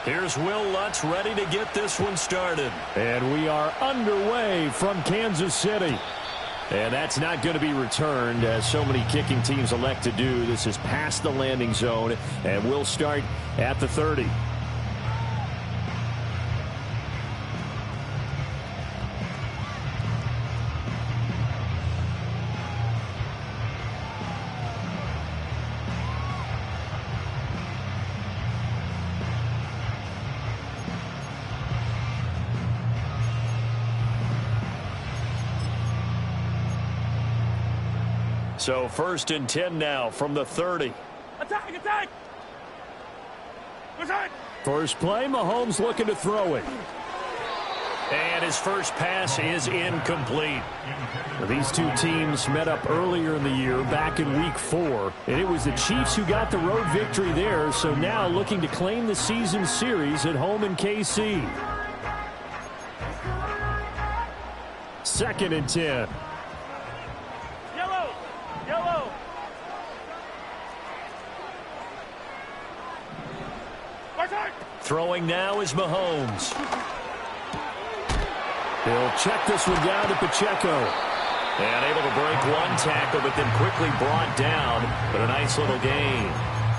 Here's Will Lutz ready to get this one started. And we are underway from Kansas City. And that's not going to be returned, as so many kicking teams elect to do. This is past the landing zone, and we'll start at the 30. So 1st and 10 now from the 30. Attack, attack! Attack! First play, Mahomes looking to throw it. And his first pass is incomplete. These two teams met up earlier in the year, back in Week 4. And it was the Chiefs who got the road victory there, so now looking to claim the season series at home in KC. 2nd and 10. Yellow! Throwing now is Mahomes. He'll check this one down to Pacheco. And able to break one tackle, but then quickly brought down. But a nice little gain.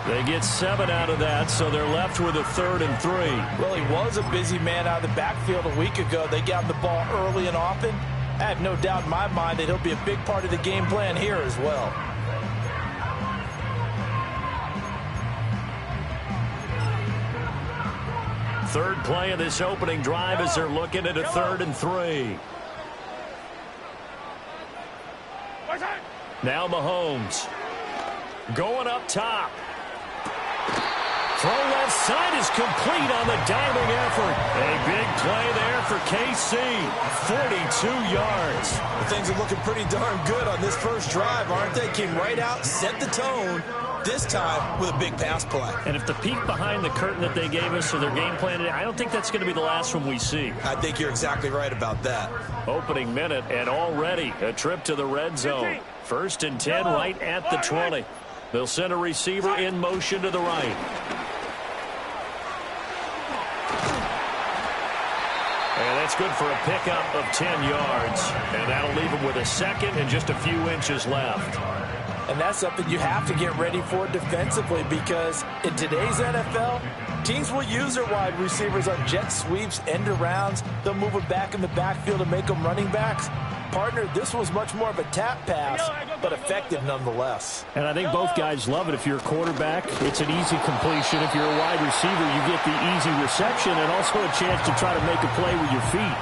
They get 7 out of that, so they're left with a 3rd and 3. Well, he was a busy man out of the backfield a week ago. They got him the ball early and often. I have no doubt in my mind that he'll be a big part of the game plan here as well. Third play of this opening drive as they're looking at a 3rd and 3. Now Mahomes going up top. Throw left side is complete on the diving effort. A big play there for KC. 42 yards. Things are looking pretty darn good on this first drive, aren't they? Came right out, set the tone, this time with a big pass play. And if the peek behind the curtain that they gave us or their game plan, I don't think that's going to be the last one we see. I think you're exactly right about that. Opening minute and already a trip to the red zone. 1st and 10 right at the 20. They'll send a receiver in motion to the right. And that's good for a pickup of 10 yards. And that'll leave him with a 2nd and just a few inches left. And that's something you have to get ready for defensively, because in today's NFL, teams will use their wide receivers on jet sweeps, end arounds. They'll move it back in the backfield and make them running backs. Partner, this was much more of a tap pass, but effective nonetheless. And I think both guys love it. If you're a quarterback, it's an easy completion. If you're a wide receiver, you get the easy reception and also a chance to try to make a play with your feet.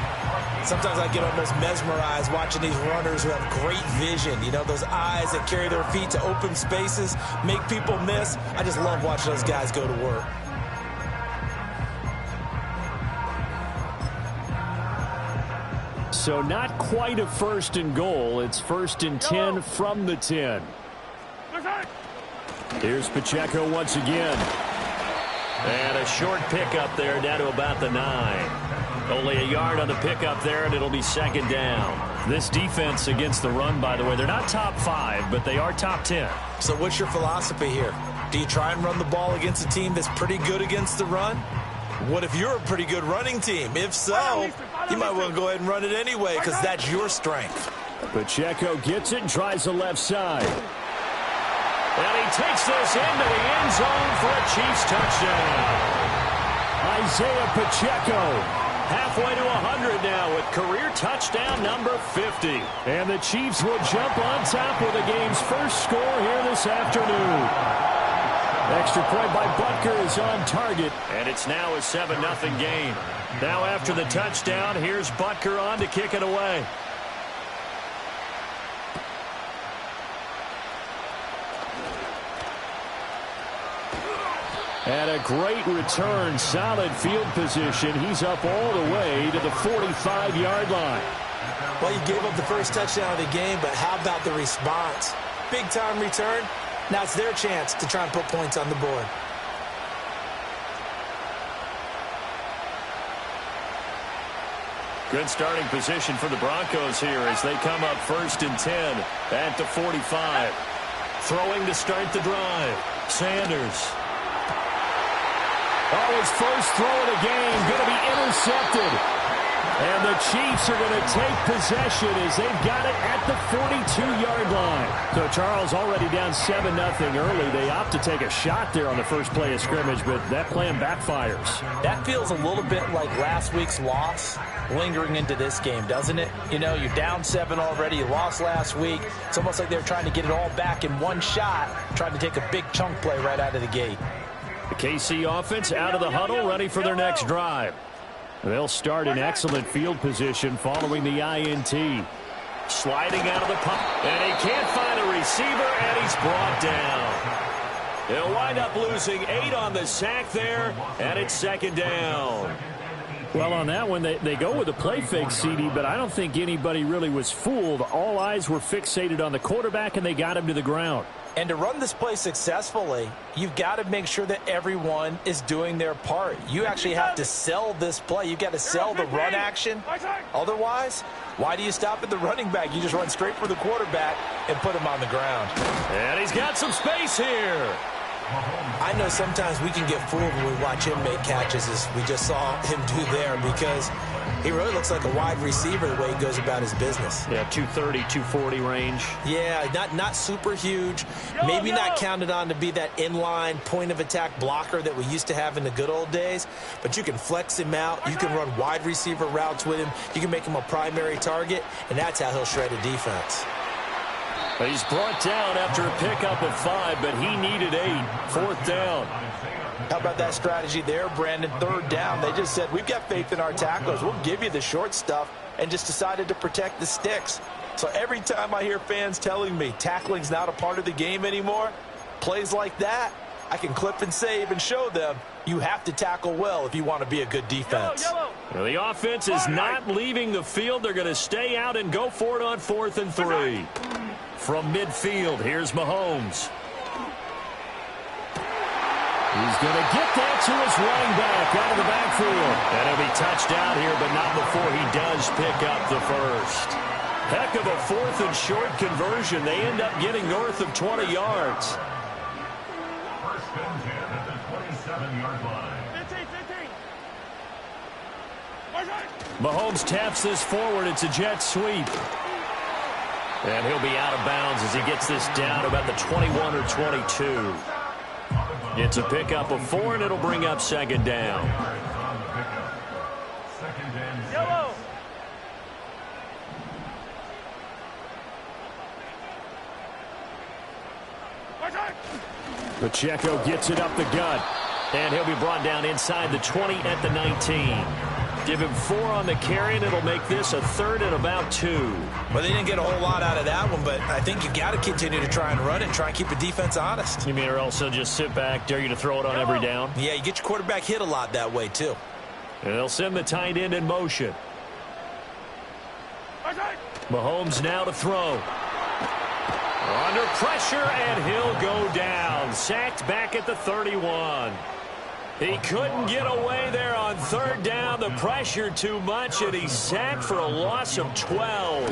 Sometimes I get almost mesmerized watching these runners who have great vision. You know, those eyes that carry their feet to open spaces, make people miss. I just love watching those guys go to work. So not quite a 1st and goal. It's 1st and 10 from the 10. Here's Pacheco once again. And a short pickup there down to about the 9. Only a yard on the pickup there, and it'll be 2nd down. This defense against the run, by the way, they're not top 5, but they are top 10. So what's your philosophy here? Do you try and run the ball against a team that's pretty good against the run? What if you're a pretty good running team? If so, you might want to go ahead and run it anyway, because that's your strength. Pacheco gets it and tries the left side. And he takes this into the end zone for a Chiefs touchdown. Isaiah Pacheco. Halfway to 100 now with career touchdown number 50. And the Chiefs will jump on top with the game's first score here this afternoon. Extra point by Butker is on target. And it's now a 7-0 game. Now after the touchdown, here's Butker on to kick it away. And a great return, solid field position. He's up all the way to the 45-yard line. Well, you gave up the first touchdown of the game, but how about the response? Big-time return. Now it's their chance to try and put points on the board. Good starting position for the Broncos here as they come up 1st and 10 at the 45. Throwing to start the drive. Sanders. Oh, his first throw of the game going to be intercepted. And the Chiefs are going to take possession as they've got it at the 42-yard line. So Charles already down 7-0 early. They opt to take a shot there on the first play of scrimmage, but that plan backfires. That feels a little bit like last week's loss lingering into this game, doesn't it? You know, you're down 7 already. You lost last week. It's almost like they're trying to get it all back in one shot, trying to take a big chunk play right out of the gate. The KC offense out of the huddle, ready for their next drive. They'll start in excellent field position following the INT. Sliding out of the pocket, and he can't find a receiver, and he's brought down. They'll wind up losing 8 on the sack there, and it's second down. Well, on that one, they go with a play fake, CD, but I don't think anybody really was fooled. All eyes were fixated on the quarterback, and they got him to the ground. And to run this play successfully, you've got to make sure that everyone is doing their part. You actually have to sell this play. You've got to sell the run action. Otherwise, why do you stop at the running back? You just run straight for the quarterback and put him on the ground. And he's got some space here. I know sometimes we can get fooled when we watch him make catches, as we just saw him do there, because he really looks like a wide receiver the way he goes about his business. Yeah, 230, 240 range. Yeah, not super huge. Maybe not counted on to be that inline point-of-attack blocker that we used to have in the good old days, but you can flex him out. You can run wide receiver routes with him. You can make him a primary target, and that's how he'll shred a defense. He's brought down after a pickup of 5, but he needed 8. 4th down. How about that strategy there, Brandon? 3rd down. They just said, we've got faith in our tacklers. We'll give you the short stuff, and just decided to protect the sticks. So every time I hear fans telling me tackling's not a part of the game anymore, plays like that, I can clip and save and show them you have to tackle well if you want to be a good defense. Well, the offense is not leaving the field. They're going to stay out and go for it on 4th and 3. From midfield, here's Mahomes. He's going to get that to his running back out of the backfield. And he'll be touched out here, but not before he does pick up the first. Heck of a 4th and short conversion. They end up getting north of 20 yards. First and 10 at the 27-yard line. 15. Mahomes taps this forward. It's a jet sweep. And he'll be out of bounds as he gets this down about the 21 or 22. It's a pickup of 4, and it'll bring up second down. Yellow. Pacheco gets it up the gut. And he'll be brought down inside the 20 at the 19. Give him 4 on the carry, and it'll make this a 3rd and about 2. Well, they didn't get a whole lot out of that one, but I think you got to continue to try and run it and try and keep the defense honest. You mean, or else they'll just sit back, dare you to throw it on every down? Yeah, you get your quarterback hit a lot that way, too. And they'll send the tight end in motion. Mahomes now to throw. Under pressure, and he'll go down. Sacked back at the 31. He couldn't get away there on 3rd down. The pressure too much, and he's sacked for a loss of 12.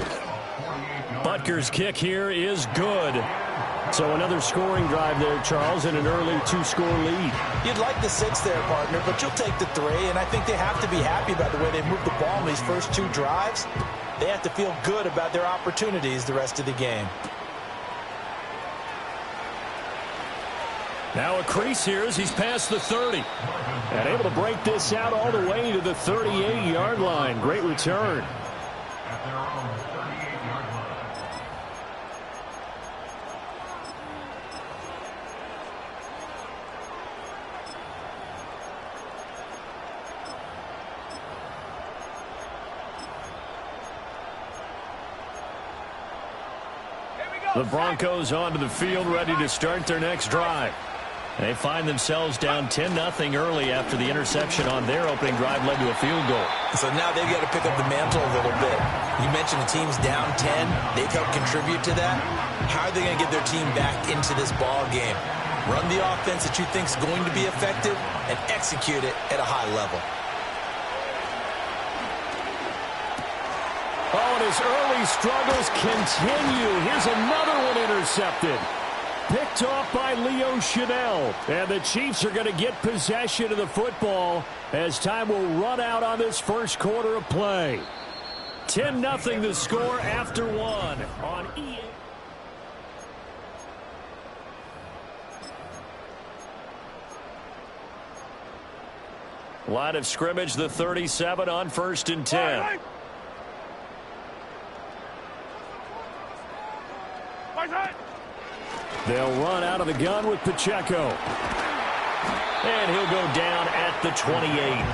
Butker's kick here is good. So another scoring drive there, Charles, and an early 2-score lead. You'd like the 6 there, partner, but you'll take the 3, and I think they have to be happy about the way they moved the ball in these first 2 drives. They have to feel good about their opportunities the rest of the game. Now a crease here as he's past the 30. And able to break this out all the way to the 38-yard line. Great return. At their own 38-yard line. The Broncos onto the field, ready to start their next drive. They find themselves down 10-0 early after the interception on their opening drive led to a field goal. So now they've got to pick up the mantle a little bit. You mentioned the team's down 10. They've helped contribute to that. How are they going to get their team back into this ball game? Run the offense that you think is going to be effective and execute it at a high level. Oh, and his early struggles continue. Here's another one intercepted. picked off by Leo Chanel. And the Chiefs are going to get possession of the football as time will run out on this first quarter of play. 10-0 the score after one on EA. Line of scrimmage, the 37 on 1st and 10. They'll run out of the gun with Pacheco. And he'll go down at the 28.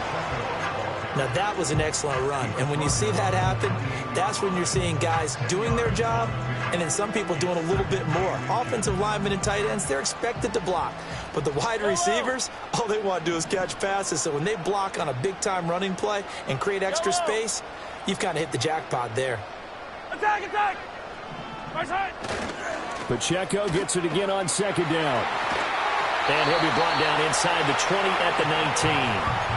Now, that was an excellent run. And when you see that happen, that's when you're seeing guys doing their job and then some people doing a little bit more. Offensive linemen and tight ends, they're expected to block. But the wide receivers, all they want to do is catch passes. So when they block on a big-time running play and create extra space, you've kind of hit the jackpot there. Attack, attack! Right side! Pacheco gets it again on 2nd down. And he'll be brought down inside the 20 at the 19.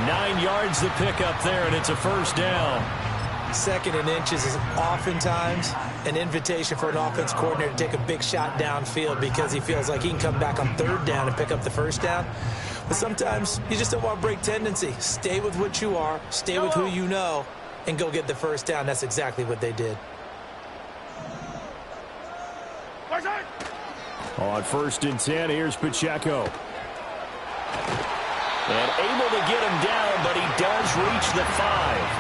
9 yards the pickup there, and it's a 1st down. 2nd and inches is oftentimes an invitation for an offense coordinator to take a big shot downfield because he feels like he can come back on 3rd down and pick up the 1st down. But sometimes you just don't want to break tendency. Stay with what you are, stay with who you know, and go get the 1st down. That's exactly what they did. On 1st and 10, here's Pacheco. And able to get him down, but he does reach the 5.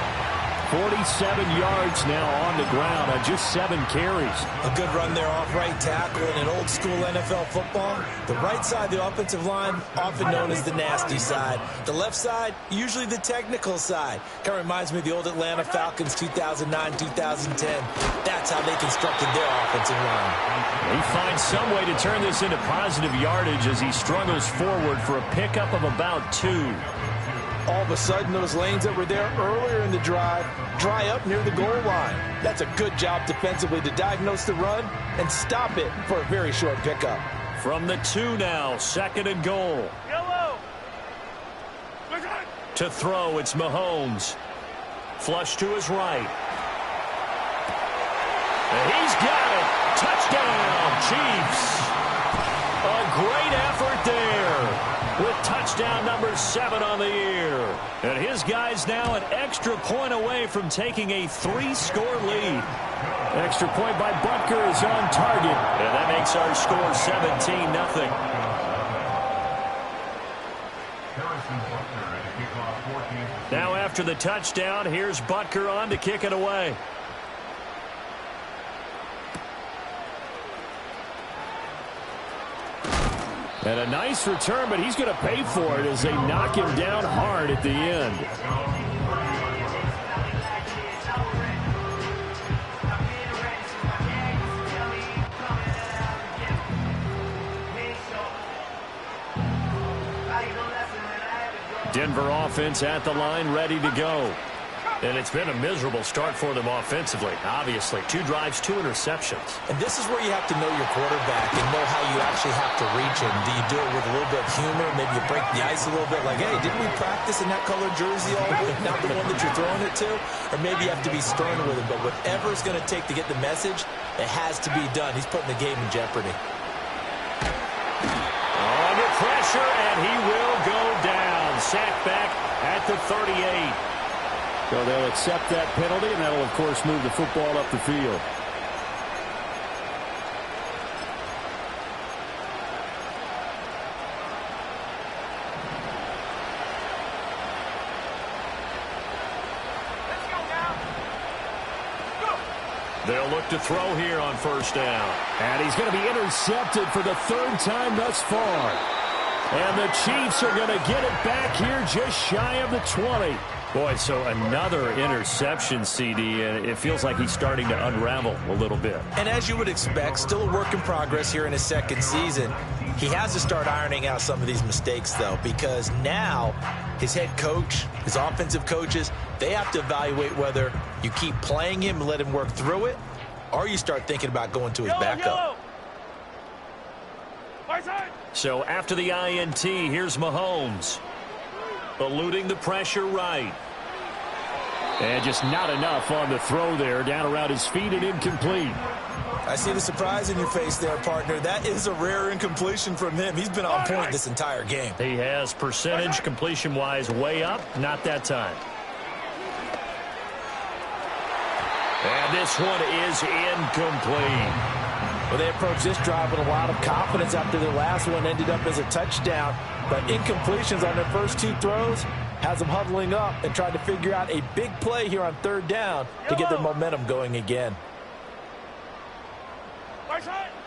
47 yards now on the ground on just 7 carries. A good run there off right tackle in an old-school NFL football. The right side, the offensive line, often known as the nasty side. The left side, usually the technical side. Kind of reminds me of the old Atlanta Falcons 2009-2010. That's how they constructed their offensive line. He finds some way to turn this into positive yardage as he struggles forward for a pickup of about 2. All of a sudden, those lanes that were there earlier in the drive dry up near the goal line. That's a good job defensively to diagnose the run and stop it for a very short pickup. From the 2 now, 2nd and goal. Yellow! To throw, it's Mahomes. Flush to his right. And he's got it. Touchdown, Chiefs. A great effort there, with touchdown number 7 on the year. And his guys now an extra point away from taking a 3-score lead. Extra point by Butker is on target. And that makes our score 17-0. Now after the touchdown, here's Butker on to kick it away. And a nice return, but he's going to pay for it as they knock him down hard at the end. Denver offense at the line, ready to go. And it's been a miserable start for them offensively. Obviously, 2 drives, 2 interceptions. And this is where you have to know your quarterback and know how you actually have to reach him. Do you do it with a little bit of humor? Maybe you break the ice a little bit like, hey, didn't we practice in that colored jersey all week? Not the one that you're throwing it to? Or maybe you have to be stern with him. But whatever it's going to take to get the message, it has to be done. He's putting the game in jeopardy. Under pressure, and he will go down. Sacked back at the 38. So they'll accept that penalty, and that'll, of course, move the football up the field. They'll look to throw here on 1st down. And he's going to be intercepted for the 3rd time thus far. And the Chiefs are going to get it back here just shy of the 20. Boy, so another interception, CD, and it feels like he's starting to unravel a little bit. And as you would expect, still a work in progress here in his 2nd season. He has to start ironing out some of these mistakes, though, because now his head coach, his offensive coaches, they have to evaluate whether you keep playing him and let him work through it, or you start thinking about going to his backup. So after the INT, here's Mahomes. Eluding the pressure right. And just not enough on the throw there. Down around his feet and incomplete. I see the surprise in your face there, partner. That is a rare incompletion from him. He's been on point this entire game. He has percentage completion-wise way up. Not that time. And this one is incomplete. Well, they approached this drive with a lot of confidence after their last one ended up as a touchdown. But incompletions on their first 2 throws has them huddling up and trying to figure out a big play here on 3rd down to get their momentum going again.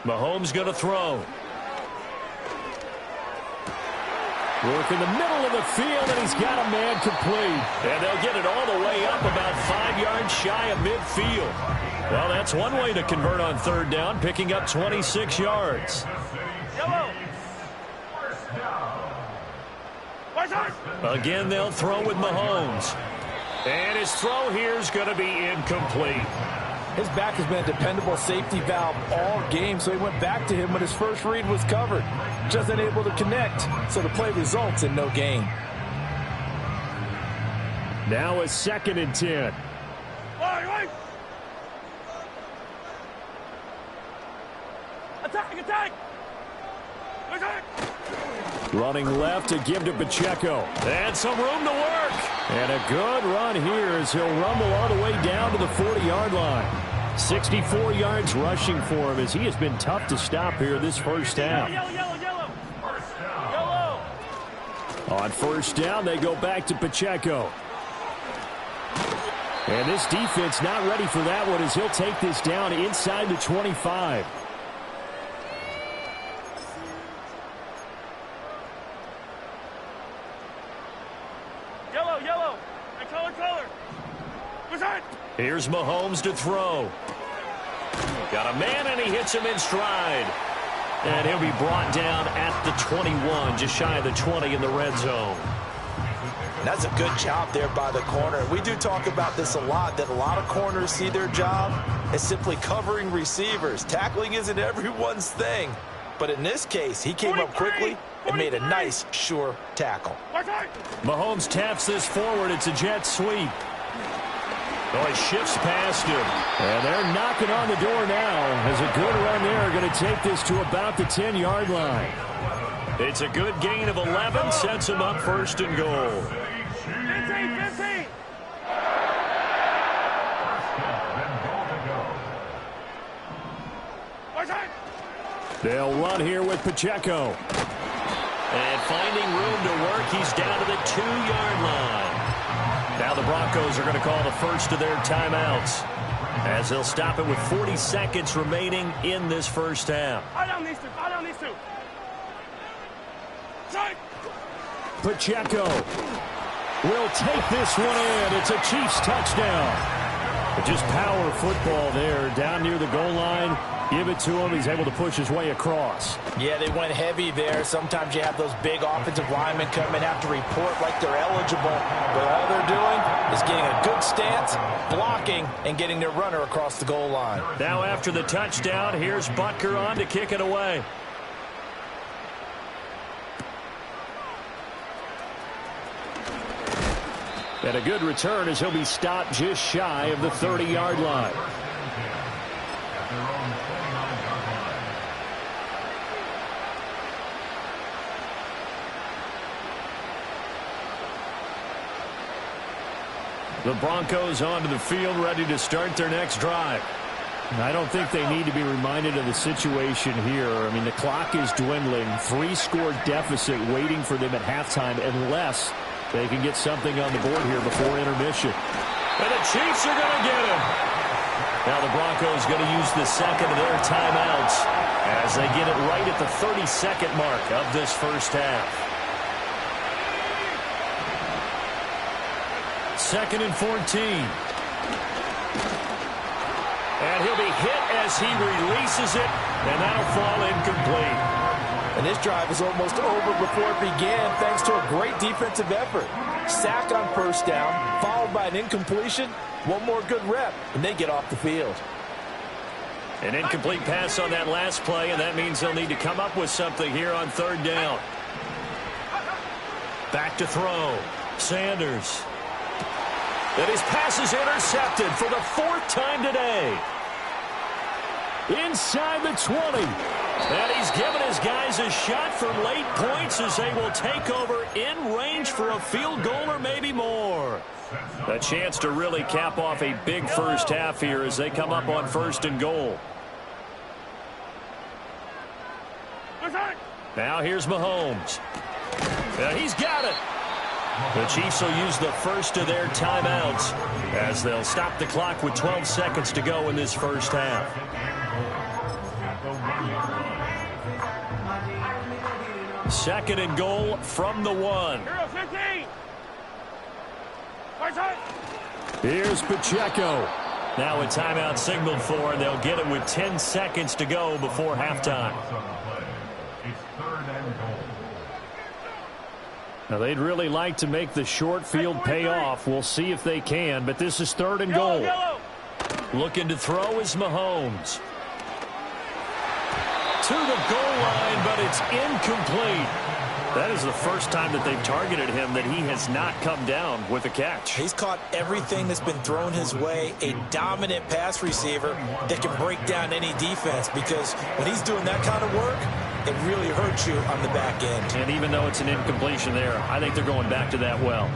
Mahomes going to throw. Work in the middle of the field, and he's got a man complete. And they'll get it all the way up about 5 yards shy of midfield. Well, that's one way to convert on 3rd down, picking up 26 yards. Again, they'll throw with Mahomes. And his throw here is going to be incomplete. His back has been a dependable safety valve all game, so he went back to him when his first read was covered. Just unable to connect, so the play results in no gain. Now a 2nd and 10. Attack! Running left to give to Pacheco. And some room to work. And a good run here as he'll rumble all the way down to the 40-yard line. 64 yards rushing for him as he has been tough to stop here this first half. Yellow! On 1st down, they go back to Pacheco. And this defense not ready for that one as he'll take this down inside the 25. Yellow! And color! Here's Mahomes to throw. Got a man, and he hits him in stride. And he'll be brought down at the 21, just shy of the 20 in the red zone. That's a good job there by the corner. We do talk about this a lot, that a lot of corners see their job as simply covering receivers. Tackling isn't everyone's thing. But in this case, he came up quickly and made a nice, sure tackle. Mahomes taps this forward. It's a jet sweep. Oh, he shifts past him. And they're knocking on the door now as a good run there going to take this to about the 10-yard line. It's a good gain of 11, sets him up 1st and goal. 15! They'll run here with Pacheco. And finding room to work, he's down to the 2-yard line. Now the Broncos are going to call the first of their timeouts as they'll stop it with 40 seconds remaining in this first half. I don't need to. Pacheco will take this one in. It's a Chiefs touchdown. Just power football there down near the goal line. Give it to him. He's able to push his way across. Yeah, they went heavy there. Sometimes you have those big offensive linemen come and have to report like they're eligible. But all they're doing is getting a good stance, blocking, and getting their runner across the goal line. Now after the touchdown, here's Butker on to kick it away. And a good return as he'll be stopped just shy of the 30-yard line. The Broncos onto the field, ready to start their next drive. I don't think they need to be reminded of the situation here. I mean, the clock is dwindling. 3-score deficit waiting for them at halftime unless they can get something on the board here before intermission. And the Chiefs are going to get him. Now the Broncos going to use the second of their timeouts as they get it right at the 32nd mark of this first half. 2nd and 14. And he'll be hit as he releases it, and that'll fall incomplete. And this drive is almost over before it began thanks to a great defensive effort. Sack on 1st down, followed by an incompletion. One more good rep, and they get off the field. An incomplete pass on that last play, and that means they'll need to come up with something here on 3rd down. Back to throw. Sanders. And his pass is intercepted for the 4th time today. inside the 20. And he's given his guys a shot for late points as they will take over in range for a field goal or maybe more. A chance to really cap off a big first half here as they come up on 1st and goal. Now here's Mahomes. He's got it. The Chiefs will use the first of their timeouts as they'll stop the clock with 12 seconds to go in this first half. Second and goal from the 1. Here's Pacheco. Now a timeout signaled for, and they'll get it with 10 seconds to go before halftime. Now, they'd really like to make the short field pay off. We'll see if they can, but this is 3rd and goal. Looking to throw is Mahomes. To the goal line, but it's incomplete. That is the first time that they've targeted him that he has not come down with a catch. He's caught everything that's been thrown his way. A dominant pass receiver that can break down any defense, because when he's doing that kind of work, it really hurts you on the back end. And even though it's an incompletion there, I think they're going back to that well.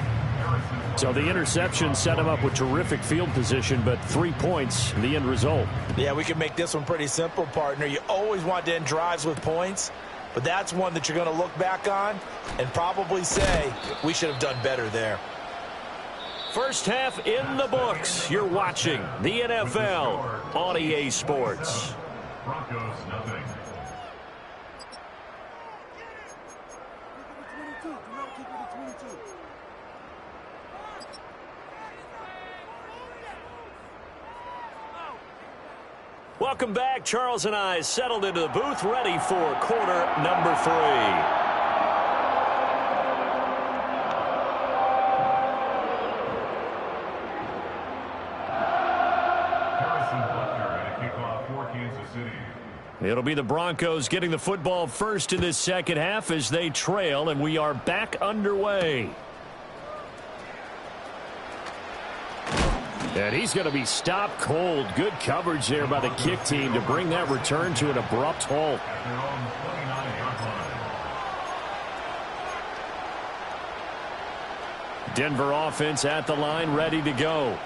So the interception set him up with terrific field position, but 3 points, the end result. Yeah, we can make this one pretty simple, partner. You always want to end drives with points, but that's one that you're going to look back on and probably say, we should have done better there. First half in the books. You're watching the NFL on EA Sports. Broncos nothing. Welcome back. Charles and I settled into the booth, ready for quarter number 3. It'll be the Broncos getting the football first in this second half as they trail, and we are back underway. And he's going to be stopped cold. Good coverage there by the kick team to bring that return to an abrupt halt. Denver offense at the line, ready to go.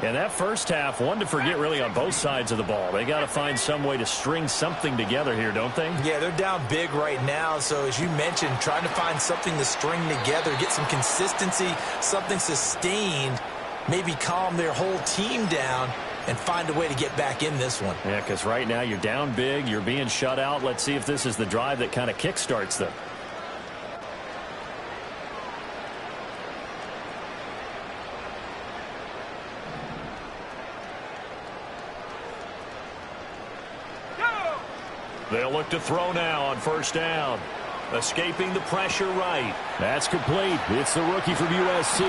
And that first half, one to forget really on both sides of the ball. They got to find some way to string something together here, don't they? Yeah, they're down big right now. So as you mentioned, trying to find something to string together, get some consistency, something sustained, maybe calm their whole team down and find a way to get back in this one. Yeah, because right now you're down big, you're being shut out. Let's see if this is the drive that kind of kickstarts them. They'll look to throw now on first down. Escaping the pressure right. That's complete. It's the rookie from USC.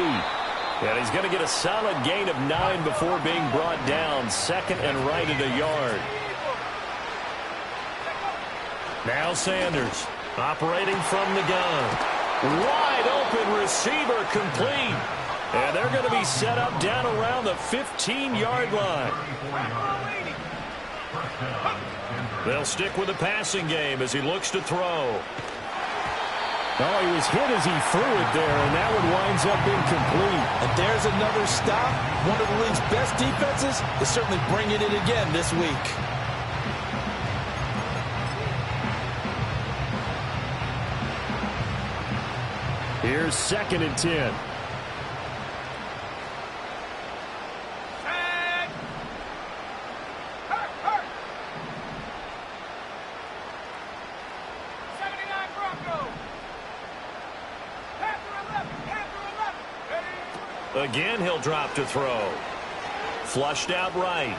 And he's going to get a solid gain of 9 before being brought down. Second and right at a yard. Now Sanders operating from the gun. Wide open receiver complete. And they're going to be set up down around the 15-yard line. They'll stick with the passing game as he looks to throw. Oh, he was hit as he threw it there, and that one winds up incomplete. And there's another stop. One of the league's best defenses is certainly bringing it again this week. Here's 2nd and 10. Again, he'll drop to throw. Flushed out right.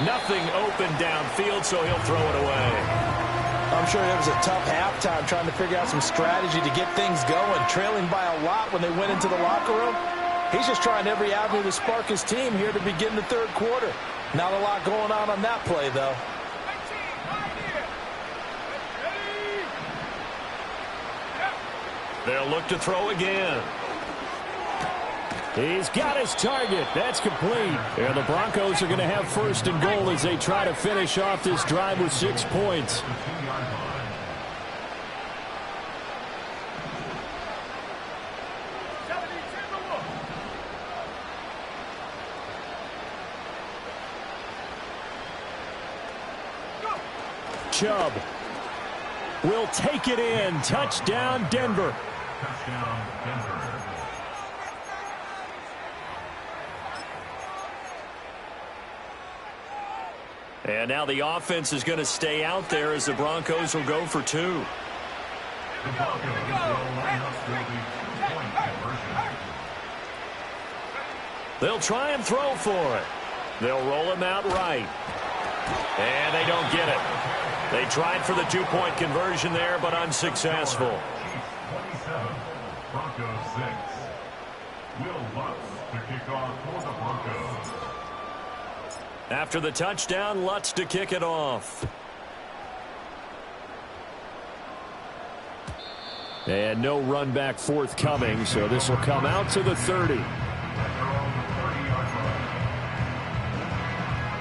Nothing open downfield, so he'll throw it away. I'm sure it was a tough halftime trying to figure out some strategy to get things going, trailing by a lot when they went into the locker room. He's just trying every avenue to spark his team here to begin the third quarter. Not a lot going on that play, though. They'll look to throw again. He's got his target. That's complete. And the Broncos are going to have first and goal as they try to finish off this drive with 6 points. Chubb will take it in. Touchdown, Denver. Touchdown, Denver. And now the offense is going to stay out there as the Broncos will go for 2. The Broncos will line up for the two-point conversion. They'll try and throw for it. They'll roll him out right. And they don't get it. They tried for the 2-point conversion there, but unsuccessful. Chiefs 27, Broncos 6. Will Lutz to kick off for the Broncos. After the touchdown, Lutz to kick it off. And no run back forthcoming, so this will come out to the 30.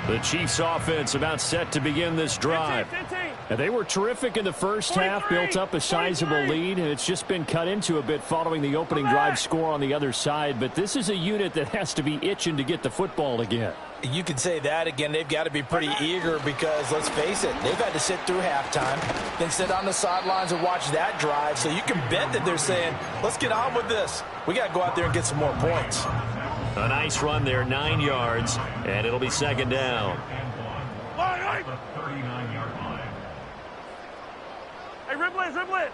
The Chiefs offense about set to begin this drive. 15. And they were terrific in the first half, built up a sizable lead, and it's just been cut into a bit following the opening drive score on the other side. But this is a unit that has to be itching to get the football again. You could say that again. They've got to be pretty eager because, let's face it, they've had to sit through halftime, then sit on the sidelines and watch that drive. So you can bet that they're saying, let's get on with this. We got to go out there and get some more points. A nice run there, 9 yards, and it'll be second down. At the 39-yard line. Hey, ribble it.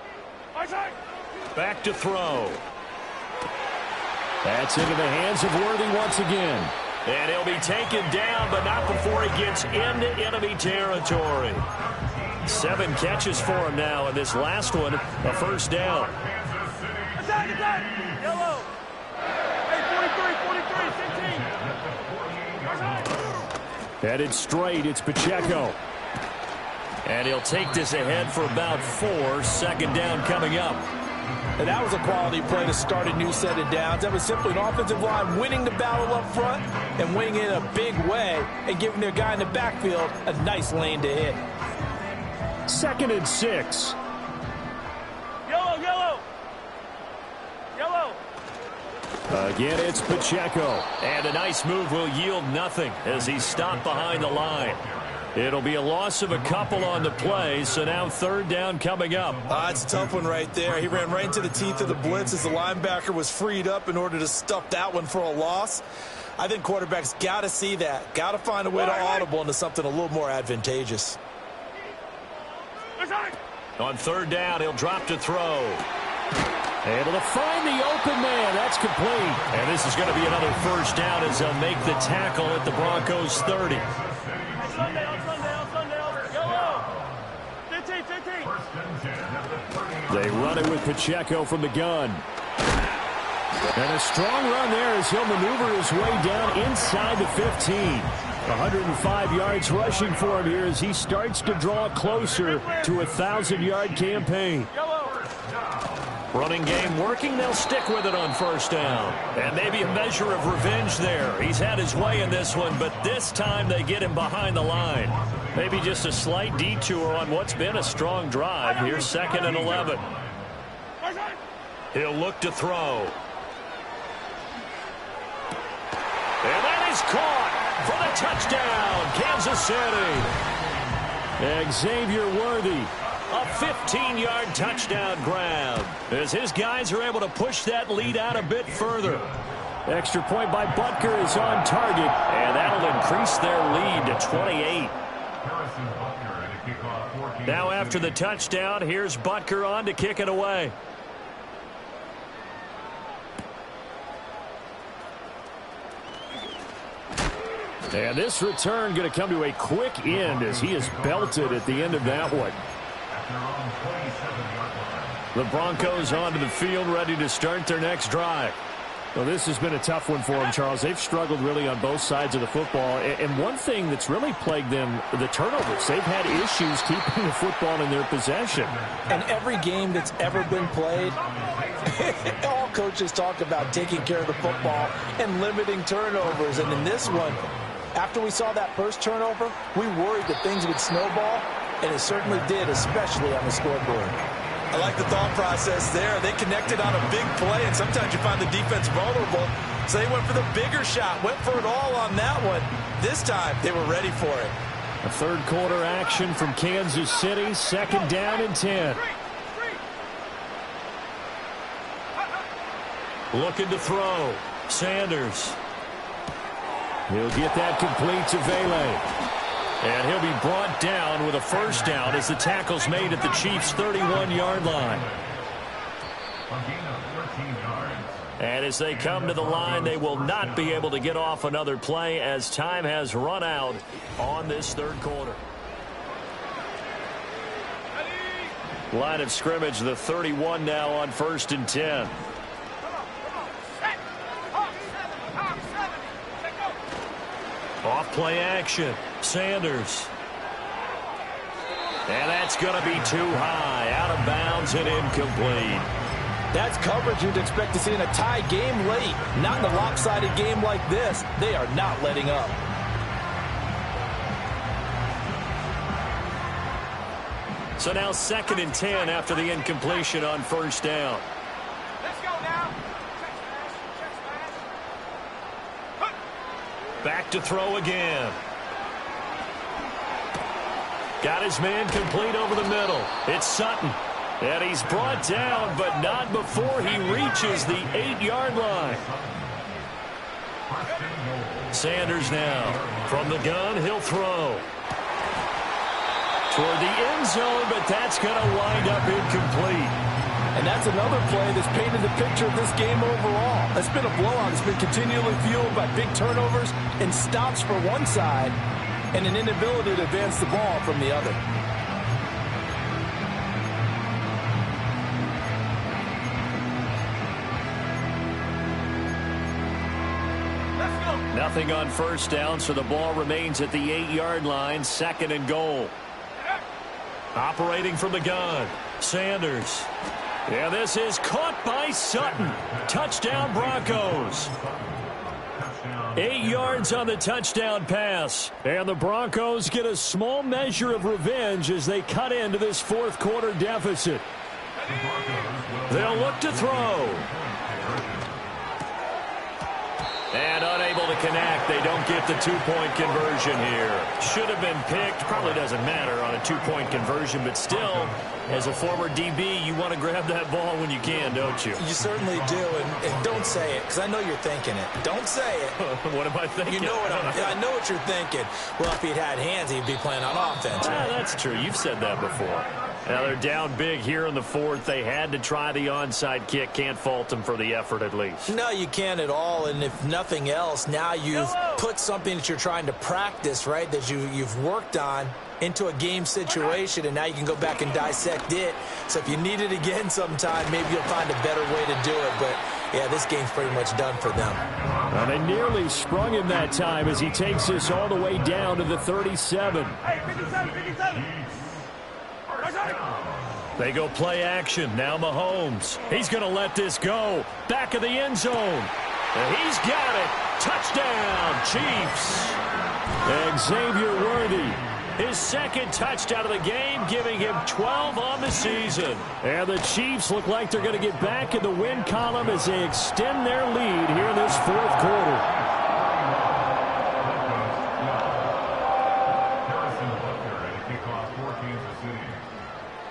Back to throw. That's into the hands of Worthy once again. And he'll be taken down, but not before he gets into enemy territory. 7 catches for him now, and this last one, a first down. Attack. Yellow. Hey, 43, 15. Headed straight, it's Pacheco. And he'll take this ahead for about 4. Second down coming up. And that was a quality play to start a new set of downs. That was simply an offensive line winning the battle up front and winning it in a big way and giving their guy in the backfield a nice lane to hit. 2nd and 6. Yellow. Again, it's Pacheco. And a nice move will yield nothing as he's stopped behind the line. It'll be a loss of a couple on the play, so now third down coming up. It's a tough one right there. He ran right into the teeth of the blitz as the linebacker was freed up in order to stuff that one for a loss. I think quarterbacks got to see that. Got to find a way to audible into something a little more advantageous. On third down, he'll drop to throw. Able to find the open man. That's complete. And this is going to be another first down as they'll make the tackle at the Broncos 30. Sunday. Yellow. 15. First and 10 at the 30-yard line. They run it with Pacheco from the gun. And a strong run there as he'll maneuver his way down inside the 15. 105 yards rushing for him here as he starts to draw closer to a 1,000-yard campaign. Running game working, they'll stick with it on first down. And maybe a measure of revenge there. He's had his way in this one, but this time they get him behind the line. Maybe just a slight detour on what's been a strong drive. Here's 2nd and 11. He'll look to throw. And that is caught for the touchdown, Kansas City. Xavier Worthy. A 15-yard touchdown grab as his guys are able to push that lead out a bit further. Extra point by Butker is on target. And that'll increase their lead to 28. Now after the touchdown, here's Butker on to kick it away. And this return going to come to a quick end as he is belted at the end of that one. The Broncos onto the field ready to start their next drive. Well, this has been a tough one for them, Charles. They've struggled really on both sides of the football. And one thing that's really plagued them, the turnovers. They've had issues keeping the football in their possession. And every game that's ever been played, all coaches talk about taking care of the football and limiting turnovers. And in this one, after we saw that first turnover, we worried that things would snowball, and it certainly did, especially on the scoreboard. I like the thought process there. They connected on a big play, and sometimes you find the defense vulnerable. So they went for the bigger shot, went for it all on that one. This time, they were ready for it. A third quarter action from Kansas City, second down and 10. Looking to throw. Sanders. He'll get that complete to Vele. And he'll be brought down with a first down as the tackle's made at the Chiefs' 31-yard line. A gain of 13 yards. And as they come to the line, they will not be able to get off another play as time has run out on this third quarter. Line of scrimmage, the 31 now on 1st and 10. Off play action. Sanders. And that's going to be too high. Out of bounds and incomplete. That's coverage you'd expect to see in a tie game late. Not in a lopsided game like this. They are not letting up. So now 2nd and 10 after the incompletion on first down. Let's go now. Back to throw again. Got his man complete over the middle. It's Sutton. And he's brought down, but not before he reaches the 8-yard line. Sanders now. From the gun, he'll throw. Toward the end zone, but that's going to wind up incomplete. And that's another play that's painted the picture of this game overall. It's been a blowout. It's been continually fueled by big turnovers and stops for one side and an inability to advance the ball from the other. Nothing on first down, so the ball remains at the 8-yard line, 2nd and goal. Operating from the gun, Sanders. Yeah, this is caught by Sutton. Touchdown, Broncos. 8 yards on the touchdown pass. And the Broncos get a small measure of revenge as they cut into this fourth quarter deficit. They'll look to throw. And unable to connect. They don't get the two-point conversion here. Should have been picked. Probably doesn't matter on a two-point conversion, but still, as a former DB, you want to grab that ball when you can, don't you? You certainly do, and don't say it, because I know you're thinking it. Don't say it. What am I thinking? You know what I know what you're thinking. Well, if he'd had hands, he'd be playing on offense. Right? That's true. You've said that before. Now they're down big here in the fourth. They had to try the onside kick. Can't fault them for the effort at least. No, you can't at all. And if nothing else, now you've put something that you're trying to practice, right, that you've worked on into a game situation, and now you can go back and dissect it. So if you need it again sometime, maybe you'll find a better way to do it. But, yeah, this game's pretty much done for them. And they nearly sprung him that time as he takes this all the way down to the 37. Hey, 57. They go play action. Now Mahomes. He's going to let this go. Back of the end zone. And he's got it. Touchdown, Chiefs. And Xavier Worthy, his second touchdown of the game, giving him 12 on the season. And the Chiefs look like they're going to get back in the win column as they extend their lead here in this fourth quarter.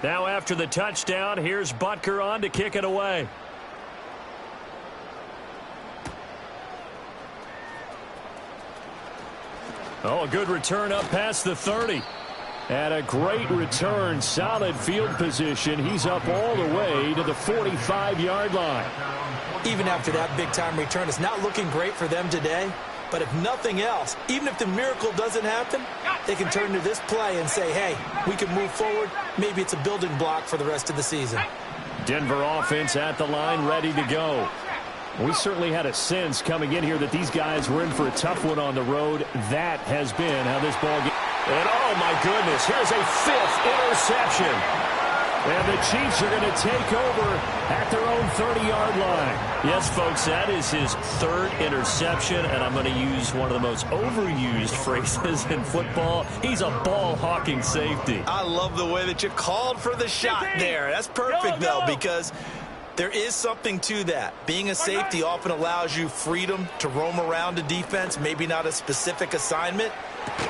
Now after the touchdown, here's Butker on to kick it away. Oh, a good return up past the 30. And a great return, solid field position. He's up all the way to the 45-yard line. Even after that big-time return, it's not looking great for them today. But if nothing else, even if the miracle doesn't happen, they can turn to this play and say, hey, we can move forward. Maybe it's a building block for the rest of the season. Denver offense at the line, ready to go. We certainly had a sense coming in here that these guys were in for a tough one on the road. That has been how this ball game. And oh my goodness, here's a 5th interception. And the Chiefs are going to take over at their own 30-yard line. Yes, folks, that is his third interception, and I'm going to use one of the most overused phrases in football. He's a ball-hawking safety. I love the way that you called for the shot there. That's perfect, though, because there is something to that. Being a safety often allows you freedom to roam around a defense, maybe not a specific assignment.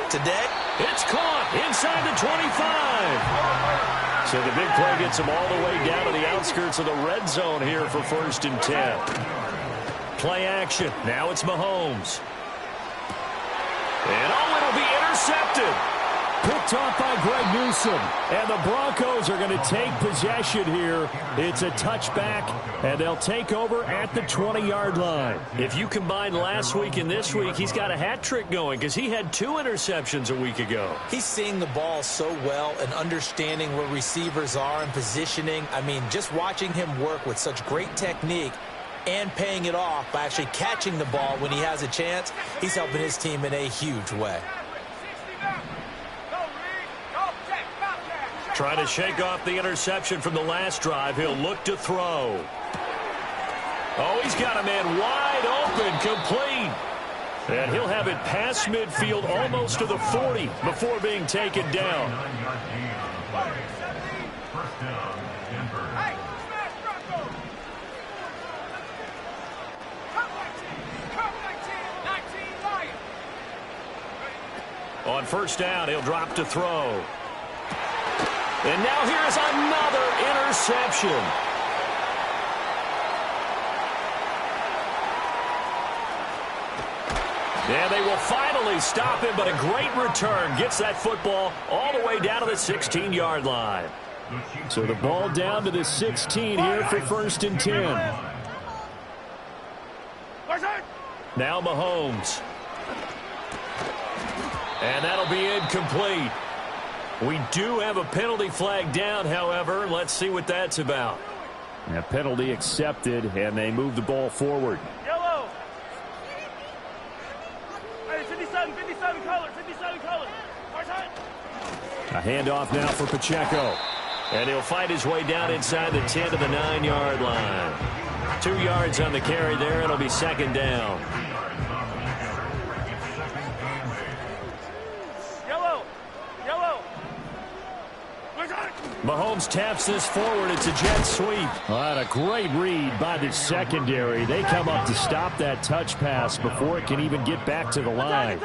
Today, it's caught inside the 25. So the big play gets him all the way down to the outskirts of the red zone here for 1st and 10. Play action. Now it's Mahomes. And it'll be intercepted. Picked off by Greg Newsom. And the Broncos are going to take possession here. It's a touchback, and they'll take over at the 20-yard line. If you combine last week and this week, he's got a hat trick going because he had 2 interceptions a week ago. He's seeing the ball so well and understanding where receivers are and positioning. I mean, just watching him work with such great technique and paying it off by actually catching the ball when he has a chance, he's helping his team in a huge way. Trying to shake off the interception from the last drive. He'll look to throw. Oh, he's got a man wide open, complete. And he'll have it past midfield almost to the 40 before being taken down. On 1st down, he'll drop to throw. And now here's another interception. And they will finally stop him, but a great return. Gets that football all the way down to the 16-yard line. So the ball down to the 16 here for 1st and 10. Now Mahomes. And that'll be incomplete. We do have a penalty flag down, however. Let's see what that's about. A penalty accepted, and they move the ball forward. Yellow. Hey, 57 color. A handoff now for Pacheco. And he'll fight his way down inside the 10 to the 9-yard line. 2 yards on the carry there. It'll be 2nd down. Mahomes taps this forward. It's a jet sweep. What a great read by the secondary. They come up to stop that touch pass before it can even get back to the line.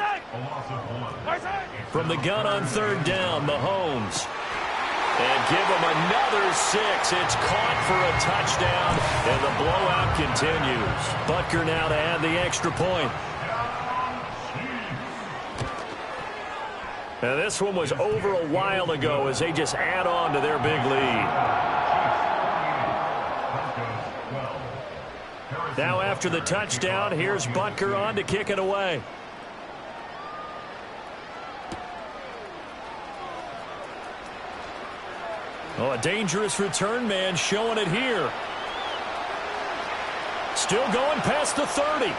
From the gun on 3rd down, Mahomes. And give him another 6. It's caught for a touchdown, and the blowout continues. Butker now to add the extra point. Now, this one was over a while ago as they just add on to their big lead. Now, after the touchdown, here's Butker on to kick it away. Oh, a dangerous return man showing it here. Still going past the 30.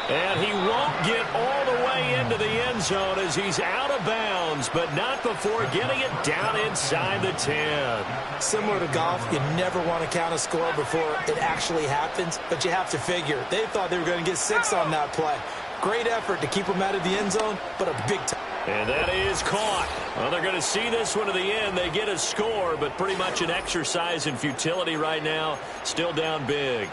And he won't get all the way into the end zone as he's out of bounds, but not before getting it down inside the 10. Similar to golf, you never want to count a score before it actually happens, but you have to figure they thought they were going to get 6 on that play. Great effort to keep them out of the end zone, but a big time. And that is caught. Well, they're going to see this one to the end. They get a score, but pretty much an exercise in futility right now. Still down big.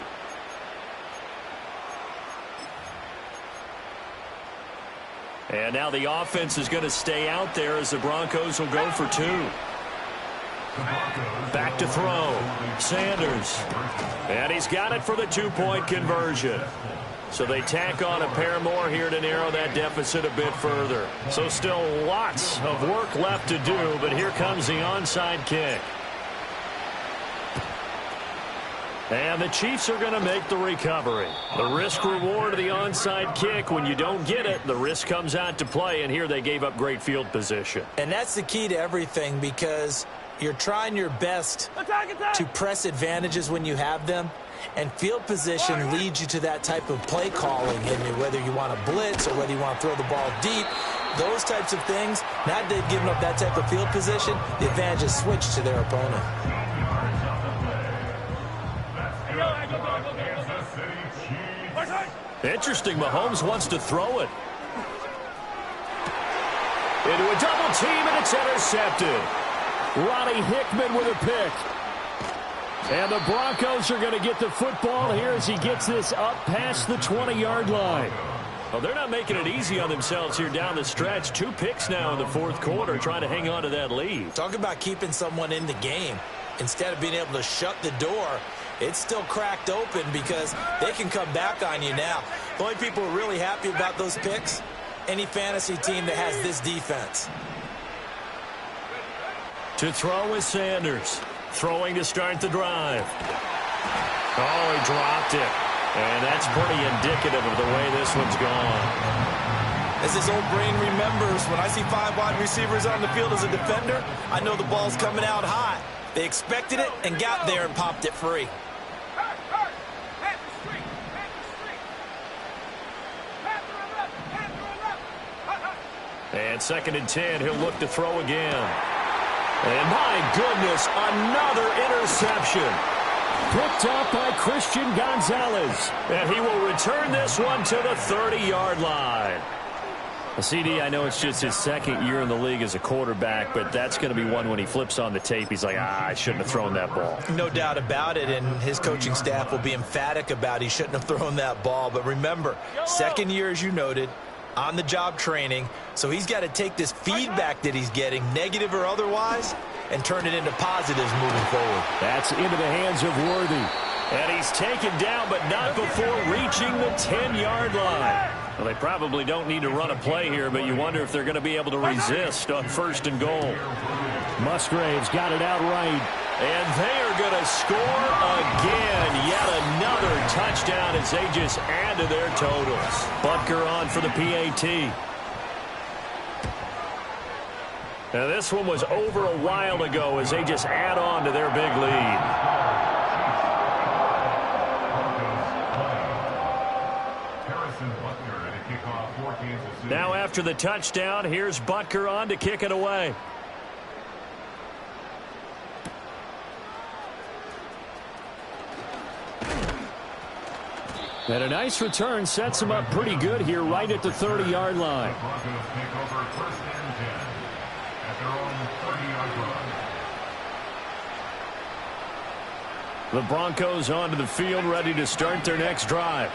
And now the offense is going to stay out there as the Broncos will go for 2. Back to throw. Sanders. And he's got it for the 2-point conversion. So they tack on a pair more here to narrow that deficit a bit further. So still lots of work left to do, but here comes the onside kick. And the Chiefs are going to make the recovery. The risk-reward of the onside kick, when you don't get it, the risk comes out to play, and here they gave up great field position. And that's the key to everything, because you're trying your best to press advantages when you have them, and field position leads you to that type of play calling, and whether you want to blitz or whether you want to throw the ball deep, those types of things, now that they've given up that type of field position, the advantage is switched to their opponent. Interesting, Mahomes wants to throw it. Into a double team, and it's intercepted. Ronnie Hickman with a pick. And the Broncos are going to get the football here as he gets this up past the 20-yard line. Well, they're not making it easy on themselves here down the stretch. 2 picks now in the fourth quarter, trying to hang on to that lead. Talk about keeping someone in the game. Instead of being able to shut the door, it's still cracked open because they can come back on you now. The only people who are really happy about those picks, any fantasy team that has this defense. To throw is Sanders. Throwing to start the drive. Oh, he dropped it. And that's pretty indicative of the way this one's gone. As this old brain remembers, when I see 5 wide receivers on the field as a defender, I know the ball's coming out hot. They expected it and got there and popped it free. And 2nd and 10, he'll look to throw again. And my goodness, another interception. Picked up by Christian Gonzalez. And he will return this one to the 30-yard line. CD, I know it's just his 2nd year in the league as a quarterback, but that's going to be one when he flips on the tape. He's like, I shouldn't have thrown that ball. No doubt about it, and his coaching staff will be emphatic about he shouldn't have thrown that ball. But remember, 2nd year, as you noted, on-the-job training, so he's got to take this feedback that he's getting, negative or otherwise, and turn it into positives moving forward. That's into the hands of Worthy. And he's taken down, but not before reaching the 10-yard line. Well, they probably don't need to run a play here, but you wonder if they're going to be able to resist on 1st and goal. Musgrave's got it out right. And they are going to score again. Yet another touchdown as they just add to their totals. Butker on for the PAT. Now this one was over a while ago as they just add on to their big lead. Now after the touchdown, here's Butker on to kick it away. And a nice return sets him up pretty good here right at the 30-yard line. The Broncos onto the field, ready to start their next drive.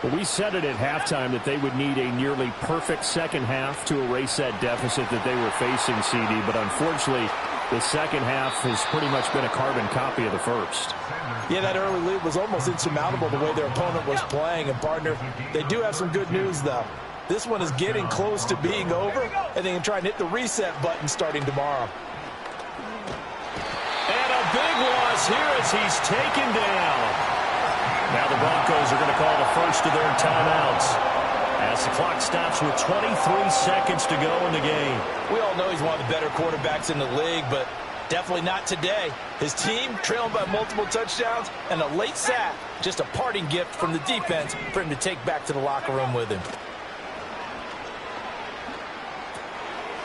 Well, we said it at halftime that they would need a nearly perfect second half to erase that deficit that they were facing, CD. But unfortunately, the second half has pretty much been a carbon copy of the first. Yeah, that early lead was almost insurmountable the way their opponent was playing. And, partner, they do have some good news, though. This one is getting close to being over, and they can try and hit the reset button starting tomorrow. And a big loss here as he's taken down. Now the Broncos are going to call the first of their timeouts as the clock stops with 23 seconds to go in the game. We all know he's one of the better quarterbacks in the league, but definitely not today. His team trailing by multiple touchdowns and a late sack. Just a parting gift from the defense for him to take back to the locker room with him.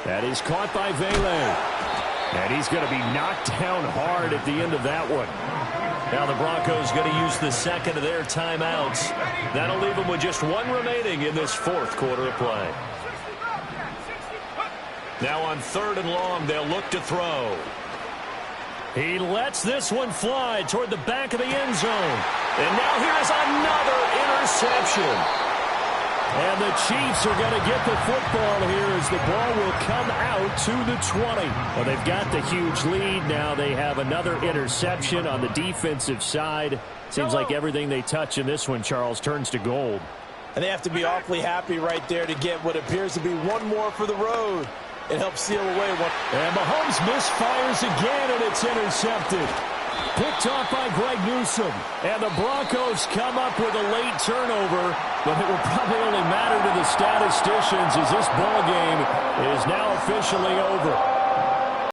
That is caught by Vele. And he's going to be knocked down hard at the end of that one. Now the Broncos going to use the second of their timeouts. That'll leave them with just one remaining in this fourth quarter of play. Now on 3rd and long, they'll look to throw. He lets this one fly toward the back of the end zone. And now here is another interception. And the Chiefs are going to get the football here as the ball will come out to the 20. Well, they've got the huge lead now. They have another interception on the defensive side. Seems like everything they touch in this one, Charles, turns to gold. And they have to be awfully happy right there to get what appears to be one more for the road. It helps seal away one. And Mahomes misfires again, and it's intercepted. Picked off by Greg Newsome. And the Broncos come up with a late turnover, but it will probably only matter to the statisticians as this ball game is now officially over.